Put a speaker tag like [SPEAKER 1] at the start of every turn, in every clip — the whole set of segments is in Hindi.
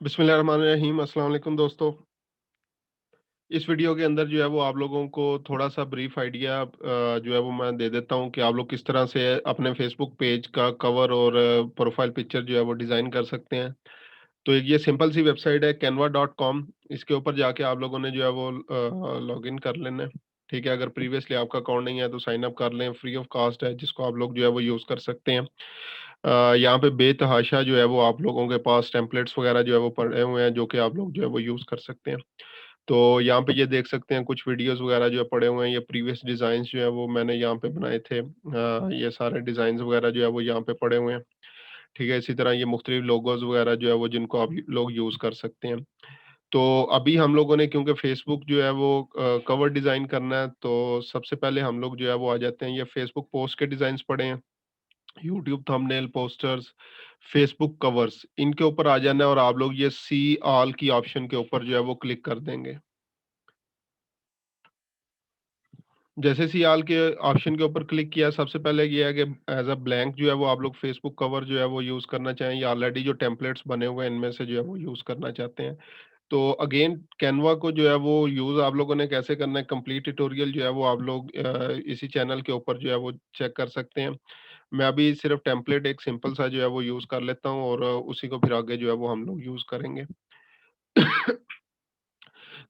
[SPEAKER 1] बिस्मिल्लाहिर्रहमानिर्रहीम, अस्सलाम वालेकुम दोस्तों। इस वीडियो के अंदर जो है वो आप लोगों को थोड़ा-सा ब्रीफ आइडिया जो है वो मैं दे देता हूँ कि आप लोग किस तरह से अपने फेसबुक पेज का कवर और प्रोफाइल पिक्चर जो है वो डिज़ाइन कर सकते हैं। तो एक ये सिंपल सी वेबसाइट है canva.com। इसके ऊपर जाके आप लोगों ने जो है वो लॉगिन कर लेना है, ठीक है? अगर प्रीवियसली आपका अकाउंट नहीं है तो साइन अप कर लें, फ्री ऑफ कॉस्ट है जिसको आप लोग जो है वो यूज़ कर सकते हैं। यहाँ पे बेतहाशा जो है वो आप लोगों के पास टेम्पलेट्स वगैरह जो है वो पड़े हुए हैं जो कि आप लोग जो है वो यूज़ कर सकते हैं। तो यहाँ पे ये देख सकते हैं कुछ वीडियोज़ वगैरह जो है पड़े हुए हैं, ये प्रीवियस डिज़ाइन्स जो है वो मैंने यहाँ पे बनाए थे। ये सारे डिज़ाइन्स वगैरह जो है वो यहाँ पे पड़े हुए हैं, ठीक है? इसी तरह ये मुख्तलिफ लोगोज़ वगैरह जो है वो जिनको आप लोग यूज़ कर सकते हैं। तो अभी हम लोगों ने क्योंकि फेसबुक जो है वो कवर डिज़ाइन करना है, तो सबसे पहले हम लोग जो है वो आ जाते हैं, ये फेसबुक पोस्ट के डिज़ाइन्स पड़े हैं, YouTube thumbnail, posters, Facebook covers, इनके ऊपर आ जाना है और आप लोग ये सी ऑल की ऑप्शन के ऊपर जो है वो क्लिक कर देंगे। जैसे सी ऑल के ऑप्शन के ऊपर क्लिक किया, सबसे पहले ये है कि एज़ अ ब्लैंक जो है वो आप लोग फेसबुक कवर जो है वो यूज़ करना चाहें या ऑलरेडी जो टेम्पलेट्स बने हुए हैं इनमें से जो है वो यूज़ करना चाहते हैं। तो अगेन कैनवा को जो है वो यूज़ आप लोगों ने कैसे करना है, कंप्लीट ट्यूटोरियल जो है वो आप लोग इसी चैनल के ऊपर जो है वो चेक कर सकते हैं। मैं अभी सिर्फ़ टेम्पलेट एक सिंपल सा जो है वो यूज़ कर लेता हूँ और उसी को फिर आगे जो है वो हम लोग यूज़ करेंगे।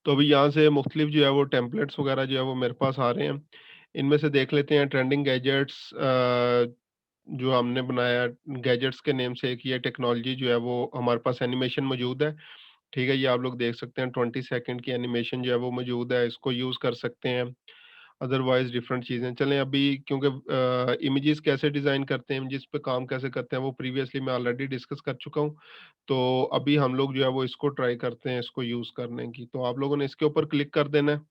[SPEAKER 1] तो अभी यहाँ से मुख्तलिफ जो है वो टेम्पलेट्स वगैरह जो है वो मेरे पास आ रहे हैं। इनमें से देख लेते हैं ट्रेंडिंग गैजेट्स जो हमने बनाया गैजेट्स के नेम से, एक ये टेक्नोलॉजी जो है वो हमारे पास एनिमेशन मौजूद है। ठीक है, ये आप लोग देख सकते हैं 20 सेकंड की एनिमेशन जो है वो मौजूद है, इसको यूज़ कर सकते हैं। अदरवाइज़ डिफरेंट चीज़ें चलें अभी क्योंकि इमेजेस कैसे डिज़ाइन करते हैं, इमेजेस पे काम कैसे करते हैं, वो प्रीवियसली मैं ऑलरेडी डिस्कस कर चुका हूँ। तो अभी हम लोग जो है वो इसको ट्राई करते हैं, इसको यूज़ करने की। तो आप लोगों ने इसके ऊपर क्लिक कर देना है।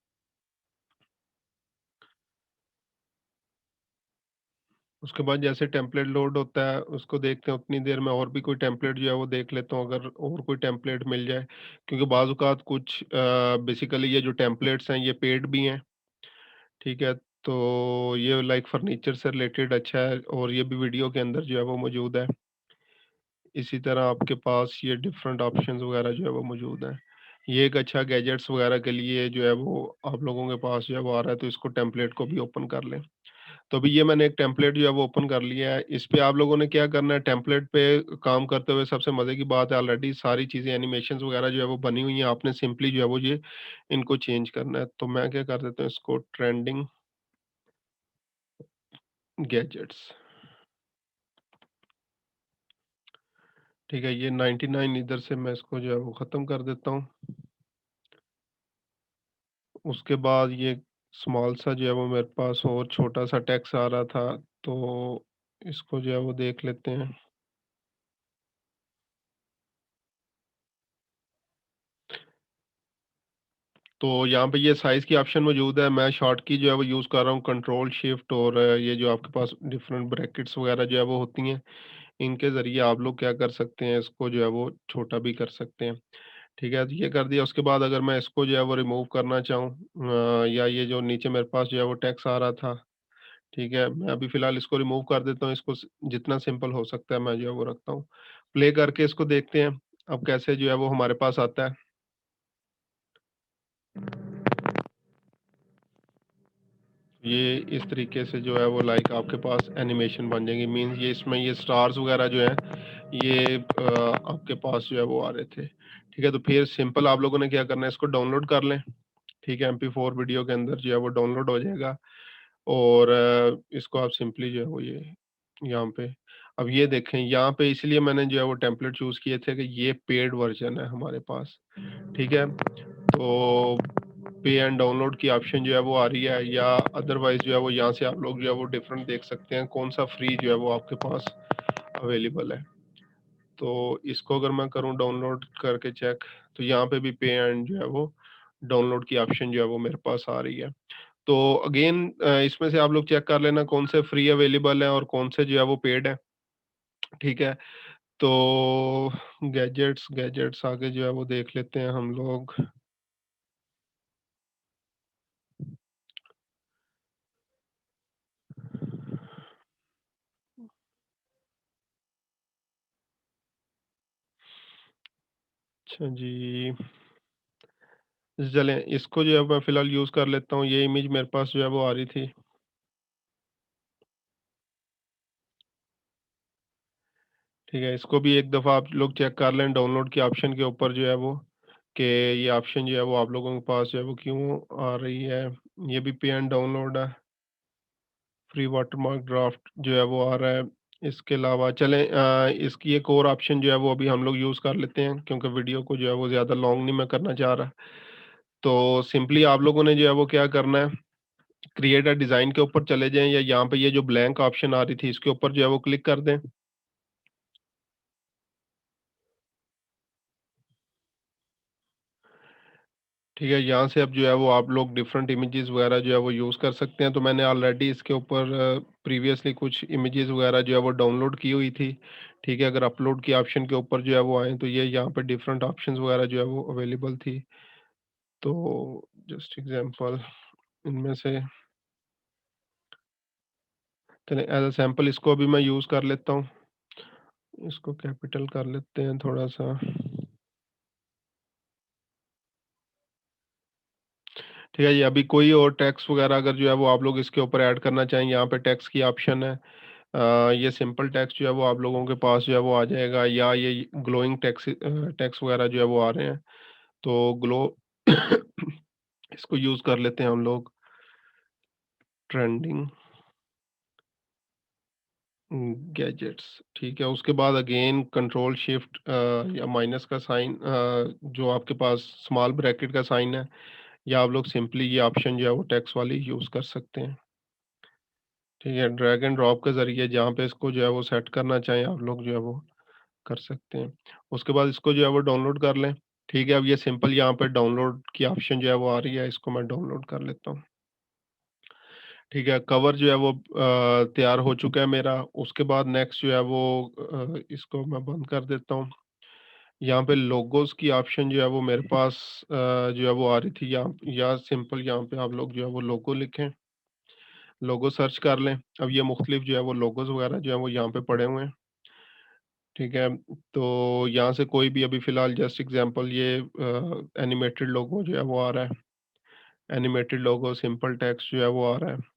[SPEAKER 1] उसके बाद जैसे टेम्पलेट लोड होता है, उसको देखते हैं उतनी देर में और भी कोई टेम्पलेट जो है वो देख लेता हूँ अगर और कोई टेम्पलेट मिल जाए। क्योंकि बाज़ औक़ात कुछ बेसिकली ये जो टेम्पलेट्स हैं ये पेड भी हैं, ठीक है? तो ये लाइक फर्नीचर से रिलेटेड अच्छा है और ये भी वीडियो के अंदर जो है वो मौजूद है। इसी तरह आपके पास ये डिफरेंट ऑप्शंस वगैरह जो है वो मौजूद हैं। ये एक अच्छा गैजेट्स वगैरह के लिए जो है वो आप लोगों के पास जो है वो आ रहा है, तो इसको टेम्पलेट को भी ओपन कर लें। तो अभी ये मैंने एक टेम्पलेट जो है वो ओपन कर लिया है। इस पे आप लोगों ने क्या करना है, टेम्पलेट पे काम करते हुए सबसे मज़े की बात है ऑलरेडी सारी चीज़ें एनिमेशंस वगैरह जो है वो बनी हुई हैं, आपने सिंपली जो है वो ये इनको चेंज करना है। तो मैं क्या कर देता हूँ, इसको ट्रेंडिंग गैजेट्स, ठीक है? ये 99 इधर से मैं इसको जो है वो ख़त्म कर देता हूँ। उसके बाद ये स्मॉल सा जो है वो मेरे पास और छोटा-सा टेक्स्ट आ रहा था, तो इसको जो है वो देख लेते हैं। तो यहाँ पे ये साइज़ की ऑप्शन मौजूद है, मैं शॉर्ट की जो है वो यूज़ कर रहा हूँ, कंट्रोल शिफ्ट और ये जो आपके पास डिफरेंट ब्रैकेट्स वगैरह जो है वो होती हैं, इनके ज़रिए आप लोग क्या कर सकते हैं, इसको जो है वो छोटा भी कर सकते हैं। ठीक है, तो ये कर दिया, उसके बाद अगर मैं इसको जो है वो रिमूव करना चाहूँ या ये जो नीचे मेरे पास जो है वो टेक्स्ट आ रहा था, ठीक है, मैं अभी फ़िलहाल इसको रिमूव कर देता हूँ, इसको जितना सिंपल हो सकता है मैं जो है वो रखता हूँ। प्ले करके इसको देखते हैं, अब कैसे जो है वो हमारे पास आता है। ये इस तरीके से जो है वो लाइक आपके पास एनिमेशन बन जाएगी, मीन्स ये इसमें ये स्टार्स वगैरह जो हैं ये आपके पास जो है वो आ रहे थे। ठीक है, तो फिर सिंपल आप लोगों ने क्या करना है, इसको डाउनलोड कर लें। ठीक है, MP4 वीडियो के अंदर जो है वो डाउनलोड हो जाएगा और इसको आप सिंपली जो है वो ये यहाँ पे, अब ये देखें यहाँ पे इसलिए मैंने जो है वो टेम्पलेट चूज़ किए थे कि ये पेड वर्ज़न है हमारे पास। ठीक है? तो पे एंड डाउनलोड की ऑप्शन जो है वो आ रही है या अदरवाइज़ जो है वो यहाँ से आप लोग जो है वो डिफरेंट देख सकते हैं, कौन-सा फ्री जो है वो आपके पास अवेलेबल है। तो इसको अगर मैं करूँ डाउनलोड करके चेक, तो यहाँ पे भी पे एंड जो है वो डाउनलोड की ऑप्शन जो है वो मेरे पास आ रही है। तो अगेन इसमें से आप लोग चेक कर लेना कौन से फ्री अवेलेबल हैं और कौन से जो है वो पेड है, ठीक है? तो गैजेट्स गैजेट्स आगे जो है वो देख लेते हैं हम लोग। अच्छा जी। चलें इसको जो है मैं फ़िलहाल यूज़ कर लेता हूँ, ये इमेज मेरे पास जो है वो आ रही थी। ठीक है, इसको भी एक दफ़ा आप लोग चेक कर लें डाउनलोड के ऑप्शन के ऊपर जो है वो, कि ये ऑप्शन जो है वो आप लोगों के पास जो है वो क्यों आ रही है। ये भी पे एंड डाउनलोड है, फ्री वाटरमार्क ड्राफ्ट जो है वो आ रहा है। इसके अलावा चलें इसकी एक और ऑप्शन जो है वो अभी हम लोग यूज़ कर लेते हैं क्योंकि वीडियो को जो है वो ज़्यादा लॉन्ग नहीं मैं करना चाह रहा। तो सिंपली आप लोगों ने जो है वो क्या करना है, क्रिएट अ डिज़ाइन के ऊपर चले जाएँ या यहाँ पे ये जो ब्लैंक ऑप्शन आ रही थी इसके ऊपर जो है वो क्लिक कर दें। ठीक है, यहाँ से अब जो है वो आप लोग डिफरेंट इमेजेस वगैरह जो है वो यूज़ कर सकते हैं। तो मैंने ऑलरेडी इसके ऊपर प्रीवियसली कुछ इमेजेस वगैरह जो है वो डाउनलोड की हुई थी। ठीक है, अगर अपलोड के ऑप्शन के ऊपर जो है वो आएँ तो ये यहाँ पे डिफरेंट ऑप्शंस वगैरह जो है वो अवेलेबल थी। तो जस्ट एग्ज़ाम्पल इनमें से चलें एज़ अ सैंपल इसको अभी मैं यूज़ कर लेता हूँ। इसको कैपिटल कर लेते हैं थोड़ा-सा। ठीक है जी, अभी कोई और टेक्स्ट वगैरह अगर जो है वो आप लोग इसके ऊपर ऐड करना चाहें, यहाँ पे टेक्स्ट की ऑप्शन है। ये सिंपल टेक्स्ट जो है वो आप लोगों के पास जो है वो आ जाएगा या ये ग्लोइंग टेक्स्ट वगैरह जो है वो आ रहे हैं। तो ग्लो इसको यूज़ कर लेते हैं हम लोग, ट्रेंडिंग गैजेट्स। ठीक है, उसके बाद अगेन कंट्रोल शिफ्ट या माइनस का साइन जो आपके पास स्मॉल ब्रैकेट का साइन है, या आप लोग सिंपली ये ऑप्शन जो है वो टेक्स्ट वाली यूज़ कर सकते हैं। ठीक है, ड्रैग एंड ड्रॉप के ज़रिए जहाँ पे इसको जो है वो सेट करना चाहें आप लोग जो है वो कर सकते हैं। उसके बाद इसको जो है वो डाउनलोड कर लें। ठीक है, अब ये सिंपल यहाँ पे डाउनलोड की ऑप्शन जो है वो आ रही है, इसको मैं डाउनलोड कर लेता हूँ। ठीक है, कवर जो है वो तैयार हो चुका है मेरा। उसके बाद नेक्स्ट जो है वो इसको मैं बंद कर देता हूँ। यहाँ पे लोगोज़ की ऑप्शन जो है वो मेरे पास जो है वो आ रही थी, या सिंपल यहाँ पे आप लोग जो है वो लोगो लिखें, लोगो सर्च कर लें। अब ये मुख्तलिफ जो है वो लोगोज़ वगैरह जो है वो यहाँ पे पड़े हुए हैं। ठीक है, तो यहाँ से कोई भी अभी फ़िलहाल जस्ट एग्ज़ाम्पल ये एनिमेटेड लोगो जो है वो आ रहा है। एनिमेटेड लोगो सिंपल टेक्स्ट जो है वो आ रहा है।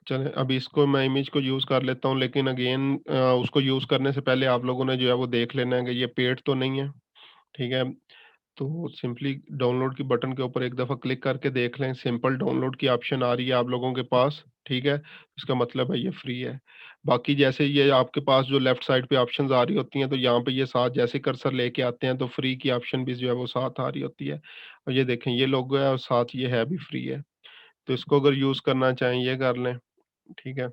[SPEAKER 1] चलें अभी इसको मैं इमेज को यूज़ कर लेता हूँ, लेकिन अगेन उसको यूज़ करने से पहले आप लोगों ने जो है वो देख लेना है कि ये पेड तो नहीं है। ठीक है? तो सिंपली डाउनलोड की बटन के ऊपर एक दफ़ा क्लिक करके देख लें, सिंपल डाउनलोड की ऑप्शन आ रही है आप लोगों के पास, ठीक है? इसका मतलब है ये फ्री है। बाकी जैसे ये आपके पास जो लेफ्ट साइड पे ऑप्शंस आ रही होती हैं, तो यहाँ पे ये साथ जैसे कर्सर लेके आते हैं, तो फ्री की ऑप्शन भी जो है वो साथ आ रही होती है। और ये देखें ये लोगो है और साथ ये है भी फ्री है। तो इसको अगर यूज़ करना चाहें ये कर लें, ठीक है?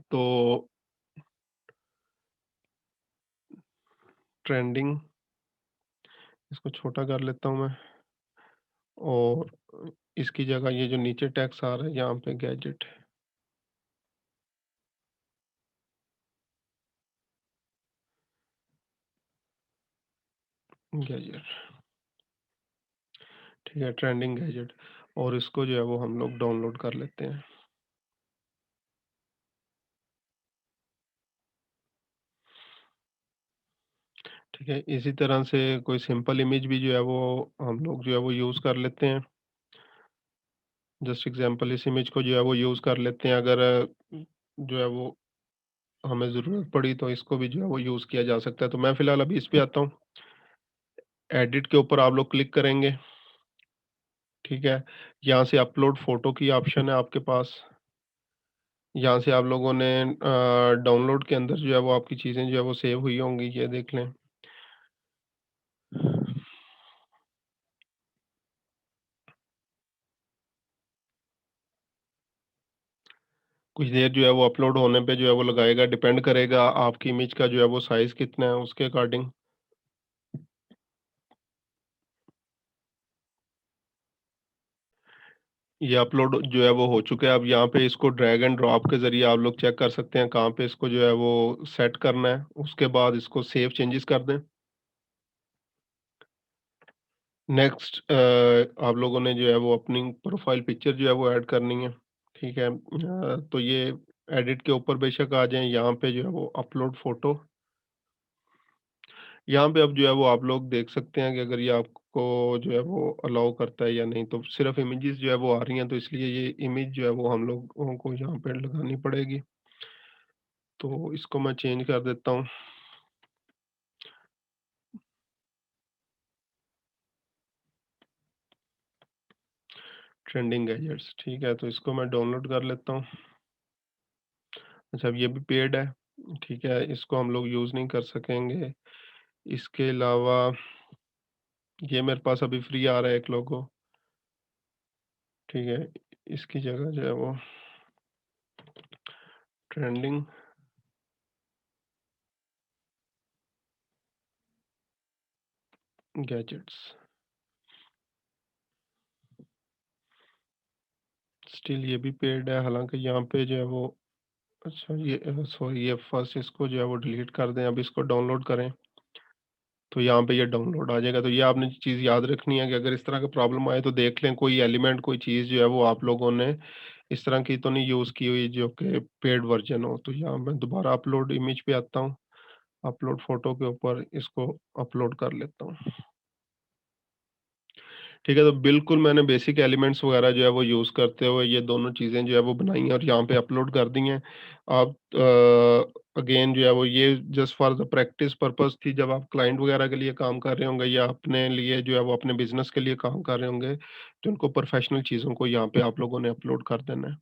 [SPEAKER 1] तो ट्रेंडिंग इसको छोटा कर लेता हूँ मैं, और इसकी जगह ये जो नीचे टेक्स्ट आ रहा है यहाँ पे गैजेट, गैजेट। ठीक है, ट्रेंडिंग गैजेट, और इसको जो है वो हम लोग डाउनलोड कर लेते हैं। ठीक है, इसी तरह से कोई सिंपल इमेज भी जो है वो हम लोग जो है वो यूज़ कर लेते हैं। जस्ट एग्ज़ाम्पल इस इमेज को जो है वो यूज़ कर लेते हैं, अगर जो है वो हमें ज़रूरत पड़ी तो इसको भी जो है वो यूज़ किया जा सकता है। तो मैं फ़िलहाल अभी इस पे आता हूँ। एडिट के ऊपर आप लोग क्लिक करेंगे, ठीक है? यहाँ से अपलोड फ़ोटो की ऑप्शन है आपके पास। यहाँ से आप लोगों ने डाउनलोड के अंदर जो है वो आपकी चीज़ें जो है वो सेव हुई होंगी, ये देख लें। कुछ देर जो है वो अपलोड होने पे जो है वो लगाएगा, डिपेंड करेगा आपकी इमेज का जो है वो साइज़ कितना है उसके अकॉर्डिंग। ये अपलोड जो है वो हो चुका है। अब यहाँ पे इसको ड्रैग एंड ड्रॉप के ज़रिए आप लोग चेक कर सकते हैं कहाँ पे इसको जो है वो सेट करना है। उसके बाद इसको सेव चेंजेस कर दें। नेक्स्ट आप लोगों ने जो है वो अपनी प्रोफ़ाइल पिक्चर जो है वो ऐड करनी है। ठीक है? तो ये एडिट के ऊपर बेशक आ जाएँ, यहाँ पे जो है वो अपलोड फ़ोटो, यहाँ पे अब जो है वो आप लोग देख सकते हैं कि अगर ये आपको जो है वो अलाउ करता है या नहीं, तो सिर्फ़ इमेजेस जो है वो आ रही हैं, तो इसलिए ये इमेज जो है वो हम लोगों को यहाँ पे लगानी पड़ेगी। तो इसको मैं चेंज कर देता हूँ, ट्रेंडिंग गैजेट्स, ठीक है? तो इसको मैं डाउनलोड कर लेता हूँ। अच्छा, अब ये भी पेड है, ठीक है? इसको हम लोग यूज़ नहीं कर सकेंगे। इसके अलावा ये मेरे पास अभी फ्री आ रहा है एक लोगो, ठीक है? इसकी जगह जो है वो ट्रेंडिंग गैजेट्स, स्टिल ये भी पेड है, हालाँकि यहाँ पे जो है वो अच्छा ये सॉरी, ये फर्स्ट इसको जो है वो डिलीट कर दें, अब इसको डाउनलोड करें, तो यहाँ पे ये डाउनलोड आ जाएगा। तो ये आपने चीज़ याद रखनी है कि अगर इस तरह का प्रॉब्लम आए तो देख लें कोई एलिमेंट, कोई चीज़ जो है वो आप लोगों ने इस तरह की तो नहीं यूज़ की हुई जो कि पेड वर्ज़न हो। तो यहाँ मैं दोबारा अपलोड इमेज पे आता हूँ, अपलोड फ़ोटो के ऊपर इसको अपलोड कर लेता हूँ। ठीक है, तो बिल्कुल मैंने बेसिक एलिमेंट्स वगैरह जो है वो यूज़ करते हुए ये दोनों चीज़ें जो है वो बनाई हैं और यहाँ पे अपलोड कर दी हैं। आप अगेन जो है वो ये just for the practice purpose थी, जब आप क्लाइंट वगैरह के लिए काम कर रहे होंगे या अपने लिए जो है वो अपने बिज़नेस के लिए काम कर रहे होंगे, तो उनको प्रोफ़ेशनल चीज़ों को यहाँ पे आप लोगों ने अपलोड कर देना है।